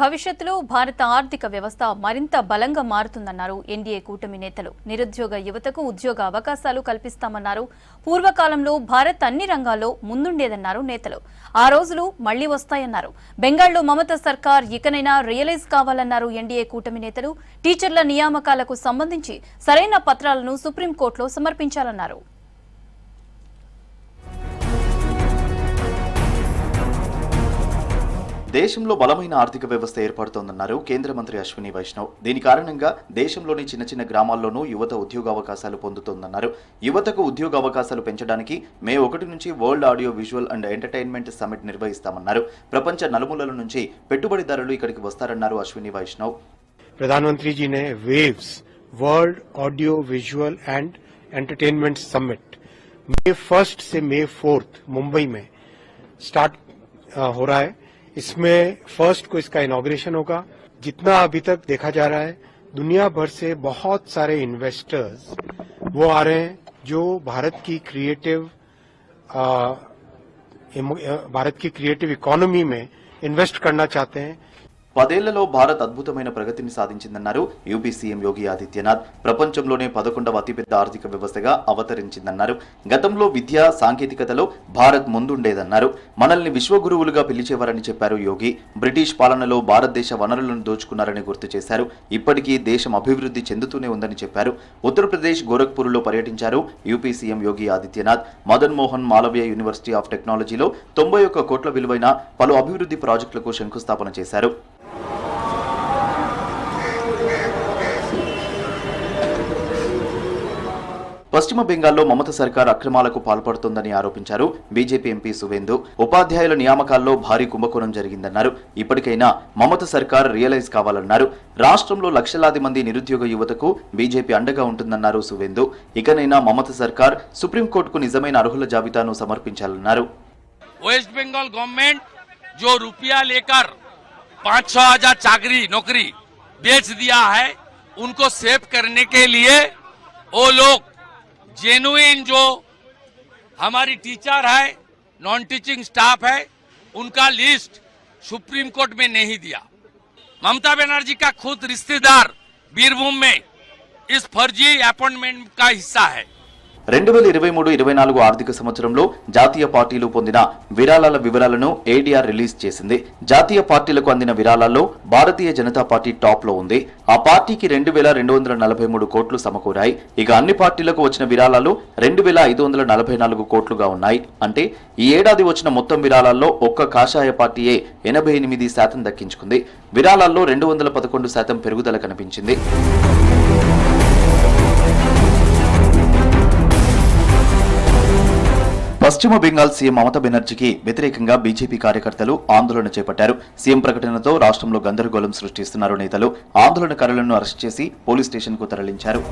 భవిష్యత్తులో భారత ఆర్థిక వ్యవస్థ మరింత బలంగా మారుతుందన్నారు ఎన్డీఏ కూటమి నేతలు. నిరుద్యోగ యువతకు ఉద్యోగ అవకాశాలు కల్పిస్తామన్నారు. పూర్వకాలంలో భారత్ అన్ని రంగాల్లో ముందుండేదన్నారు నేతలు. ఆ రోజులు మళ్లీ వస్తాయన్నారు. బెంగాల్లో మమతా సర్కార్ ఇకనైనా రియలైజ్ కావాలన్నారు ఎన్డీఏ కూటమి నేతలు. టీచర్ల నియామకాలకు సంబంధించి సరైన పత్రాలను సుప్రీంకోర్టులో సమర్పించాలన్నారు. దేశంలో బలమైన ఆర్థిక వ్యవస్థ ఏర్పడుతోందన్నారు కేంద్ర మంత్రి అశ్విని వైష్ణవ్. దీని కారణంగా దేశంలోని చిన్న చిన్న గ్రామాల్లోనూ యువత ఉద్యోగావకాశాలు పొందుతోందన్నారు. యువతకు ఉద్యోగ అవకాశాలు పెంచడానికి మే 1 నుంచి world audio visual and entertainment summit నిర్వహిస్తామన్నారు. ప్రపంచ నలుమూలల నుంచి పెట్టుబడిదారులు ఇక్కడికి వస్తారన్నారు అశ్విని వైష్ణవ్. प्रधानमंत्री जी ने waves world audio visual and entertainment summit मई 1 से मई 4 मुंबई में स्टार्ट हो रहा है. इसमें 1 को इसका इनॉग्रेशन होगा. जितना अभी तक देखा जा रहा है, दुनिया भर से बहुत सारे इन्वेस्टर्स वो आ रहे हैं जो भारत की क्रिएटिव इकोनॉमी में इन्वेस्ट करना चाहते हैं. 10 ఏళ్లలో భారత్ అద్భుతమైన ప్రగతిని సాధించిందన్నారు యూపీ సీఎం యోగి ఆదిత్యనాథ్. ప్రపంచంలోనే 11వ అతిపెద్ద ఆర్థిక వ్యవస్థగా అవతరించిందన్నారు. గతంలో విద్య సాంకేతికతలో భారత్ ముందుండేదన్నారు. మనల్ని విశ్వగురువులుగా పిలిచేవారని చెప్పారు యోగి. బ్రిటిష్ పాలనలో భారతదేశ వనరులను దోచుకున్నారని గుర్తు చేశారు. ఇప్పటికీ దేశం అభివృద్ధి చెందుతూనే ఉందని చెప్పారు. ఉత్తరప్రదేశ్ గోరఖ్పూర్లో పర్యటించారు UP CM Yogi Adityanath. Madan Mohan Malaviya university of టెక్నాలజీలో 91 కోట్ల విలువైన పలు అభివృద్ధి ప్రాజెక్టులకు శంకుస్థాపన చేశారు. పశ్చిమ బెంగాల్లో మమతా సర్కార్ అక్రమాలకు పాల్పడుతోందని ఆరోపించారు బీజేపీ ఎంపీ సువేందు. ఉపాధ్యాయుల నియామకాల్లో భారీ కుంభకోణం జరిగిందన్నారు. ఇప్పటికైనా మమతా సర్కార్ రియలైజ్ కావాలన్నారు. రాష్ట్రంలో లక్షలాది మంది నిరుద్యోగ యువతకు బీజేపీ అండగా ఉంటుందన్నారు సువేందు. ఇకనైనా మమతా సర్కార్ సుప్రీంకోర్టుకు నిజమైన అర్హుల జాబితాను సమర్పించాలన్నారు. वेस्ट बंगाल गवर्नमेंट जो रुपया लेकर 5-6 हजार चाकरी नौकरी बेच दिया है, उनको सेव करने के लिए वो लोग जेन्युइन जो हमारी टीचर है, नॉन टीचिंग स्टाफ है, उनका लिस्ट सुप्रीम कोर्ट में नहीं दिया. ममता बनर्जी का खुद रिश्तेदार बीरभूम में इस फर्जी अपॉइंटमेंट का हिस्सा है. 2023-24 ఆర్థిక సంవత్సరంలో జాతీయ పార్టీలు పొందిన విరాళాల వివరాలను ఏడీఆర్ రిలీజ్ చేసింది. జాతీయ పార్టీలకు అందిన విరాళాల్లో భారతీయ జనతా పార్టీ టాప్ లో ఉంది. ఆ పార్టీకి 2243 కోట్లు సమకూరాయి. ఇక అన్ని పార్టీలకు వచ్చిన విరాళాలు 2544 కోట్లుగా ఉన్నాయి. అంటే ఈ ఏడాది వచ్చిన మొత్తం విరాళాల్లో ఒక్క కాషాయ పార్టీయే 88% దక్కించుకుంది. విరాళాల్లో 211% పెరుగుదల కనిపించింది. పశ్చిమ బెంగాల్ సీఎం మమతా బెనర్జీకి వ్యతిరేకంగా బీజేపీ కార్యకర్తలు ఆందోళన చేపట్టారు. సీఎం ప్రకటనతో రాష్ట్రంలో గందరగోళం సృష్టిస్తున్నారు నేతలు. ఆందోళనకారులను అరెస్ట్ చేసి పోలీస్ స్టేషన్కు తరలించారు.